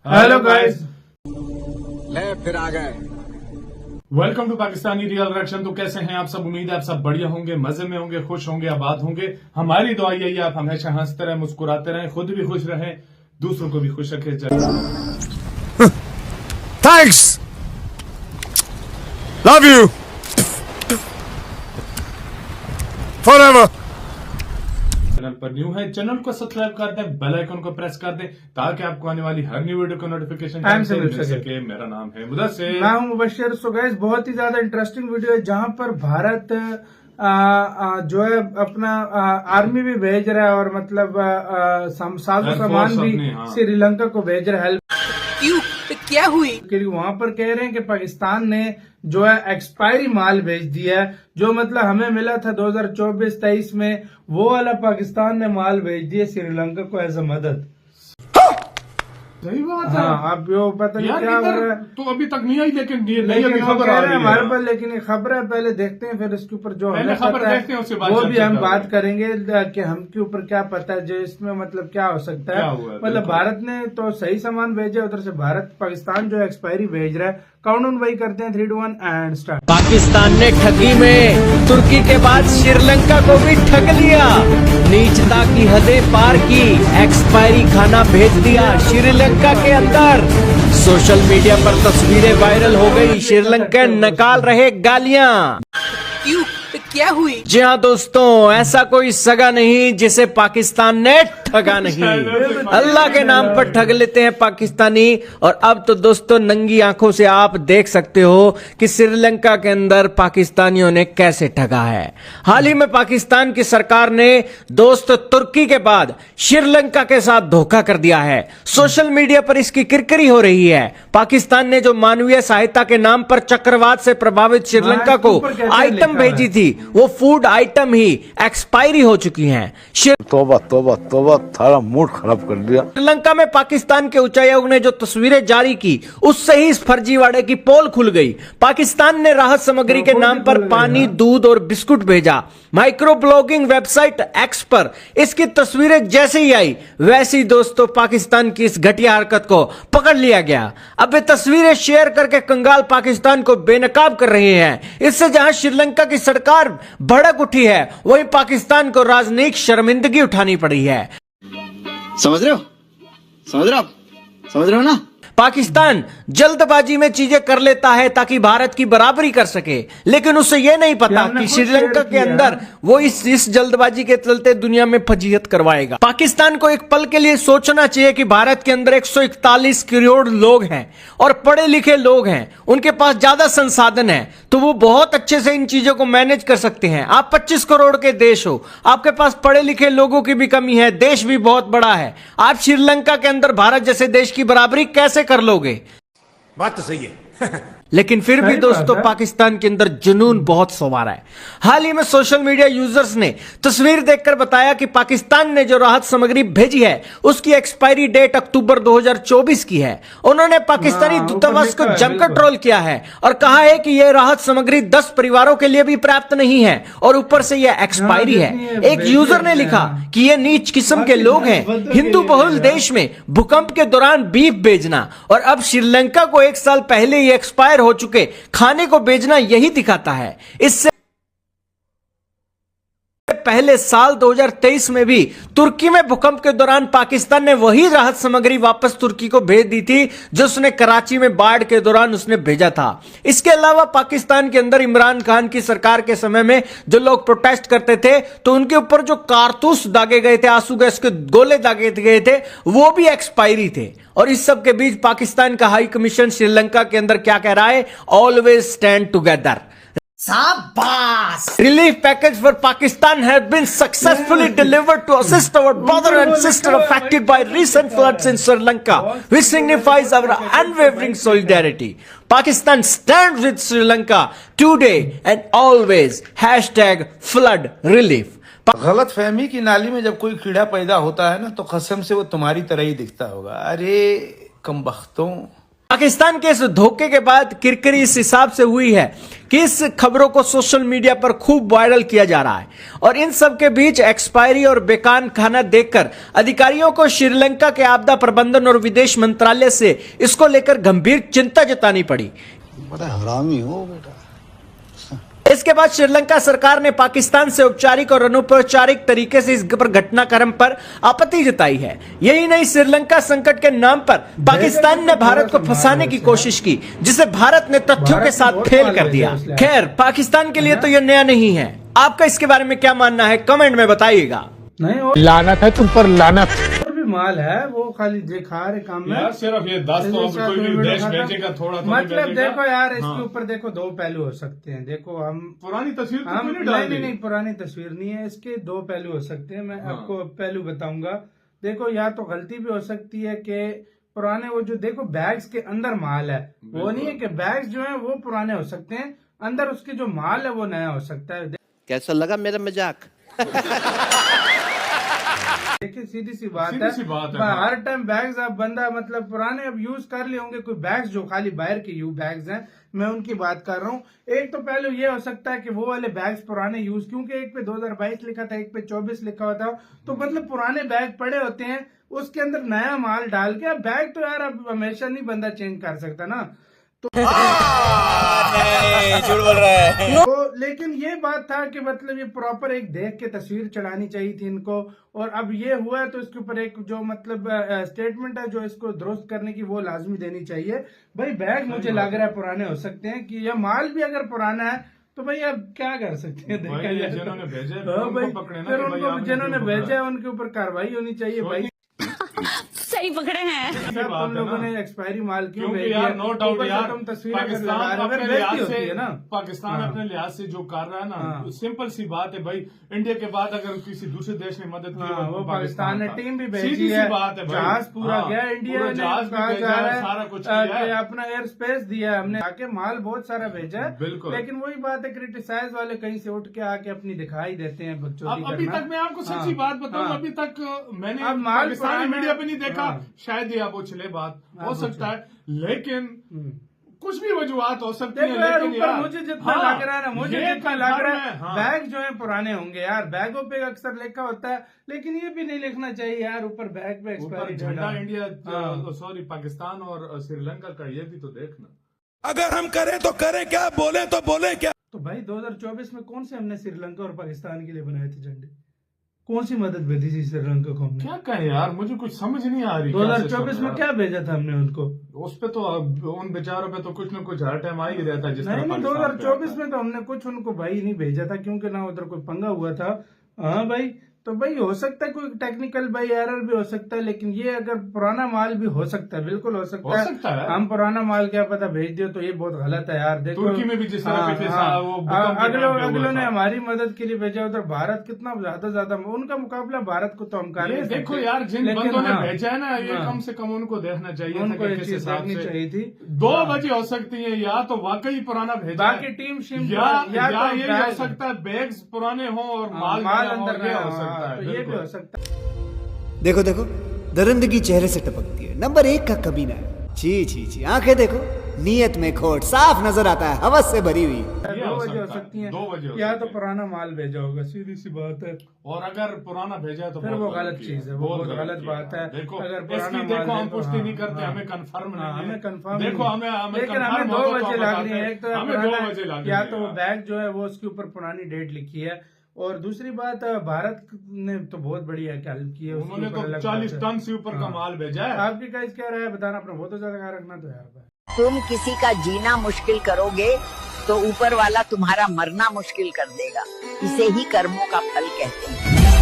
Hello guys, ले फिर आ गए। Welcome to Pakistani real reaction. तो कैसे हैं आप सब? उम्मीद है आप सब बढ़िया होंगे, मजे में होंगे, खुश होंगे, आबाद होंगे। हमारी दुआ यही है आप हमेशा हंसते रहें, मुस्कुराते रहें, खुद भी खुश रहें, दूसरों को भी खुश रखें। Thanks, love you forever. Channel पर न्यू है, चैनल को सब्सक्राइब कर दें, बेल आइकन को प्रेस कर दें ताकि आपको आने वाली हर न्यू वीडियो का नोटिफिकेशन टाइम से मिल सके। मेरा नाम है मुदस्सिर, मैं हूं मुबश्शिर। सो गाइस, बहुत ही ज्यादा इंटरेस्टिंग वीडियो है जहां पर भारत जो है अपना आर्मी भी भेज रहा है और मतलब साजो सामान भी श्रीलंका को भेज रहा है हेल्प। क्यों? तो क्या हुई? वहां पर कह रहे हैं कि पाकिस्तान ने जो है एक्सपायरी माल भेज दिया है, जो मतलब हमें मिला था 2024-23 में, वो वाला पाकिस्तान ने माल भेज दिया श्रीलंका को एज अ मदद। सही बात है। हाँ, अब वो पता नहीं क्या हो रहा है। तो अभी तक नहीं आई, लेकिन ये नई लेकिन खबर आ रही है हमारे पास। लेकिन ये खबर है, पहले देखते हैं, फिर इसके ऊपर जो हमें पता है वो भी हम बात करेंगे कि हमके ऊपर क्या पता है, जो इसमें मतलब क्या हो सकता है। मतलब भारत ने तो सही सामान भेजा, उधर से भारत पाकिस्तान जो एक्सपायरी भेज रहा है। काउंटडाउन वही करते हैं, 3, 2, 1 एंड स्टार्ट। पाकिस्तान ने ठगी में तुर्की के बाद श्रीलंका को भी ठग लिया। नीचता की हदें पार की, एक्सपायरी खाना भेज दिया श्रीलंका के अंदर। सोशल मीडिया पर तस्वीरें वायरल हो गई, श्रीलंकन निकाल रहे गालियां। क्यों? तो क्या हुई? जी हाँ दोस्तों, ऐसा कोई सगा नहीं जिसे पाकिस्तान ने ठगा नहीं। अल्लाह के नाम पर ठग लेते हैं पाकिस्तानी। और अब तो दोस्तों नंगी आंखों से आप देख सकते हो कि श्रीलंका के अंदर पाकिस्तानियों ने कैसे ठगा है। हाल ही में पाकिस्तान की सरकार ने दोस्त तुर्की के बाद श्रीलंका के साथ धोखा कर दिया है। सोशल मीडिया पर इसकी किरकिरी हो रही है। पाकिस्तान ने जो मानवीय सहायता के नाम पर चक्रवात से प्रभावित श्रीलंका को आइटम भेजी थी, वो फूड आइटम ही एक्सपायरी हो चुकी हैं। तौबा तौबा तौबा, थारा मूड खराब कर दिया। श्रीलंका में पाकिस्तान के उच्चायोग ने जो तस्वीरें जारी की, उससे ही इस फर्जीवाड़े की पोल खुल गई। पाकिस्तान ने राहत सामग्री के नाम पर पानी, दूध और बिस्कुट भेजा। माइक्रो ब्लॉगिंग वेबसाइट एक्स पर इसकी तस्वीरें जैसे ही आई, वैसे ही दोस्तों पाकिस्तान की इस घटिया हरकत को पकड़ लिया गया। अब वे तस्वीरें शेयर करके कंगाल पाकिस्तान को बेनकाब कर रहे हैं। इससे जहां श्रीलंका की सरकार भड़क उठी है, वहीं पाकिस्तान को राजनयिक शर्मिंदगी उठानी पड़ी है। समझ रहे हो? समझ रहे हो ना? पाकिस्तान जल्दबाजी में चीजें कर लेता है ताकि भारत की बराबरी कर सके, लेकिन उसे यह नहीं पता कि श्रीलंका के अंदर वो इस जल्दबाजी के चलते दुनिया में फजीहत करवाएगा। पाकिस्तान को एक पल के लिए सोचना चाहिए कि भारत के अंदर 141 करोड़ लोग हैं और पढ़े लिखे लोग हैं, उनके पास ज्यादा संसाधन है, तो वो बहुत अच्छे से इन चीजों को मैनेज कर सकते हैं। आप 25 करोड़ के देश हो, आपके पास पढ़े लिखे लोगों की भी कमी है, देश भी बहुत बड़ा है, आप श्रीलंका के अंदर भारत जैसे देश की बराबरी कैसे कर लोगे? बात तो सही है। लेकिन फिर भी दोस्तों पाकिस्तान के अंदर जुनून बहुत सवार है। हाल ही में सोशल मीडिया यूजर्स ने तस्वीर देखकर बताया कि पाकिस्तान ने जो राहत सामग्री भेजी है उसकी एक्सपायरी डेट अक्टूबर 2024 की है। उन्होंने पाकिस्तानी दूतावास को जमकर ट्रोल किया है और कहा है कि यह राहत सामग्री 10 परिवारों के लिए भी पर्याप्त नहीं है और ऊपर से यह एक्सपायरी है। एक यूजर ने लिखा कि ये नीच किस्म के लोग हैं, हिंदू बहुल देश में भूकंप के दौरान बीफ भेजना और अब श्रीलंका को 1 साल पहले ही एक्सपायर हो चुके खाने को भेजना, यही दिखाता है। इससे पहले साल 2023 में भी तुर्की में भूकंप के दौरान पाकिस्तान ने वही राहत सामग्री वापस तुर्की को भेज दी थी जो उसने कराची में बाढ़ के दौरान उसने भेजा था। इसके अलावा पाकिस्तान के अंदर इमरान खान की सरकार के समय में जो लोग प्रोटेस्ट करते थे तो उनके ऊपर जो कारतूस दागे गए थे, आंसू गैस के गोले दागे गए थे, वो भी एक्सपायरी थे। और इस सब के बीच पाकिस्तान का हाई कमीशन श्रीलंका के अंदर क्या कह रहा है? Always stand together. शाबाश! Relief package for Pakistan has been successfully delivered to assist our brother and sister affected by recent floods in Sri Lanka, which signifies our unwavering solidarity. Pakistan stands with Sri Lanka today and always. #flood relief. गलत फहमी की नाली में जब कोई कीड़ा पैदा होता है ना, तो कसम से वो तुम्हारी तरह ही दिखता होगा। अरे कमबख्तों। पाकिस्तान के इस धोखे के बाद किरकिरी इस हिसाब से हुई है कि इस खबरों को सोशल मीडिया पर खूब वायरल किया जा रहा है और इन सब के बीच एक्सपायरी और बेकान खाना देखकर अधिकारियों को श्रीलंका के आपदा प्रबंधन और विदेश मंत्रालय से इसको लेकर गंभीर चिंता जतानी पड़ी। बड़ा हरामी हो बेटा। इसके बाद श्रीलंका सरकार ने पाकिस्तान से औपचारिक और अनौपचारिक तरीके से इस घटनाक्रम पर आपत्ति जताई है। यही नहीं, श्रीलंका संकट के नाम पर पाकिस्तान ने भारत को फंसाने की कोशिश की, जिसे भारत ने तथ्यों के साथ फेल कर दिया। खैर, पाकिस्तान के लिए तो यह नया नहीं है। आपका इसके बारे में क्या मानना है, कमेंट में बताइएगा। नहीं, लानत है तुम पर, लानत। माल है वो खाली दिखा रहे काम में, सिर्फ ये 10 तो कोई भी देश भेजेगा, थोड़ा तो मतलब देखो यार, इसके ऊपर देखो दो पहलू हो सकते हैं। देखो हम पुरानी तस्वीर तो हम नहीं, पुरानी तस्वीर नहीं है, इसके दो पहलू हो सकते हैं। मैं आपको पहलू बताऊंगा। देखो, या तो गलती भी हो सकती है कि पुराने वो जो देखो बैग्स के अंदर माल है, वो नहीं है कि बैग्स जो है वो पुराने हो सकते हैं, अंदर उसके जो माल है वो नया हो सकता है। कैसा लगा मेरा मजाक? देखिए, सीधी सी बात है, हर टाइम बैग्स आप बंदा मतलब पुराने अब यूज कर लिए होंगे कोई बैग्स जो खाली बाहर के बैग्स हैं, मैं उनकी बात कर रहा हूँ। एक तो पहले ये हो सकता है कि वो वाले बैग्स पुराने यूज, क्योंकि एक पे 2022 लिखा था, एक पे 24 लिखा हुआ था, तो मतलब पुराने बैग पड़े होते हैं, उसके अंदर नया माल डाल के। अब बैग तो यार अब हमेशा नहीं बंदा चेंज कर सकता ना, तो झूठ बोल रहा है। तो लेकिन ये बात था कि मतलब ये प्रॉपर एक देख के तस्वीर चढ़ानी चाहिए थी इनको, और अब ये हुआ है तो इसके ऊपर एक जो मतलब स्टेटमेंट है जो इसको दुरुस्त करने की वो लाजमी देनी चाहिए। भाई बैग मुझे लग रहा है पुराने हो सकते हैं, कि यह माल भी अगर पुराना है तो भाई अब क्या कर सकते हैं। देखा जाए जिन्होंने भेजे फिर उनको जिन्होंने भेजा उनके ऊपर कार्रवाई होनी चाहिए भाई। सही पकड़े हैं। तुम लोगों ने एक्सपायरी माल क्यों भेजी यार, है? नो डाउट यार, तुम पाकिस्तान अपने लिहाज से है ना, पाकिस्तान अपने लिहाज से जो कर रहा है ना, सिंपल सी बात है भाई, इंडिया के बाद अगर किसी दूसरे देश ने मदद की वो पाकिस्तान ने टीम भी भेजी सीधी है, सी बात है, जहाज पूरा गया, इंडिया ने कहा जा रहा है सारा कुछ किया, अपना एयर स्पेस दिया है हमने, आके माल बहुत सारा भेजा है। बिल्कुल, लेकिन वही बात है, क्रिटिसाइज वाले कहीं से उठ के आके अपनी दिखाई देते हैं बच्चों की। अभी तक मैं आपको सच्ची बात बताऊं, अभी तक मैंने माल पाकिस्तानी मीडिया पे नहीं देखा, शायद ये आप उछले बात हो सकता है, लेकिन कुछ भी वजूहत हो सकती है। लेकिन यार मुझे जितना लग रहा है ना, मुझे जितना लग रहा है बैग जो है पुराने होंगे यार। बैगों पे अक्सर लिखा होता है, लेकिन ये भी नहीं लिखना चाहिए यार ऊपर बैग पे एक्सपायरी झंडा इंडिया, सॉरी पाकिस्तान और श्रीलंका का, ये भी तो देखना। अगर हम करें तो करें क्या, बोले तो बोले क्या। तो भाई 2024 में कौन से हमने श्रीलंका और पाकिस्तान के लिए बनाए थे झंडे? कौन सी मदद भेजी थी श्रीलंका को हमने? क्या कहें यार, मुझे कुछ समझ नहीं आ रही। 2024 में क्या भेजा था हमने उनको? उस पे तो उन बेचारों पे तो कुछ न कुछ हर टाइम आ ही रहता है। जिस तरह नहीं, 2024 में तो हमने कुछ उनको भाई नहीं भेजा था, क्योंकि ना उधर कोई पंगा हुआ था। हाँ भाई, तो भाई हो सकता है कोई टेक्निकल भाई एरर भी हो सकता है, लेकिन ये अगर पुराना माल भी हो सकता है, बिल्कुल हो सकता है। हम पुराना माल क्या पता भेज दियो, तो ये बहुत गलत है यार। देखो तुर्की में भी जिस तरह अगलों ने हमारी मदद के लिए भेजा, उधर भारत कितना ज्यादा उनका मुकाबला भारत को तो हम कर नहीं सकते। देखो यार, जिन बंदों ने भेजा है ना, ये कम से कम उनको देखना चाहिए, उनको ये चीज देखनी चाहिए थी। दो वजह हो सकती है, या तो वाकई पुराना भेजा, बाकी टीम या ये हो सकता है बैग्स पुराने हों और माल अंदर नया हो सकता है। तो ये भी हो सकता है। देखो देखो, दरिंदगी चेहरे से टपकती है, नंबर 1 का कमीना है। छी छी छी, आंखें देखो, नीयत में खोट साफ नजर आता है, हवस से भरी हुई। दो वजह हो सकती है, दो वजह, या तो पुराना माल भेजा होगा, सीधी सी बात है, और अगर पुराना भेजा है तो फिर वो गलत चीज है, वो बहुत गलत बात है। देखो, अगर पुराना देखो हम पुष्टि नहीं करते, हमें कंफर्म नहीं है, हमें कंफर्म, देखो हमें लेकिन हमें 2 वजह लग रही है। एक तो हमें 2 वजह लग रही है, या तो बैग जो है वो उसके ऊपर पुरानी डेट लिखी है, और दूसरी बात भारत ने तो बहुत बढ़िया हेल्प की है, उन्होंने तो 40 टन से ऊपर का माल भेजा है। आपकी गाइस क्या राय है बताना, अपना बहुत ज्यादा ख्याल रखना। तो यार तुम किसी का जीना मुश्किल करोगे तो ऊपर वाला तुम्हारा मरना मुश्किल कर देगा। इसे ही कर्मों का फल कहते हैं।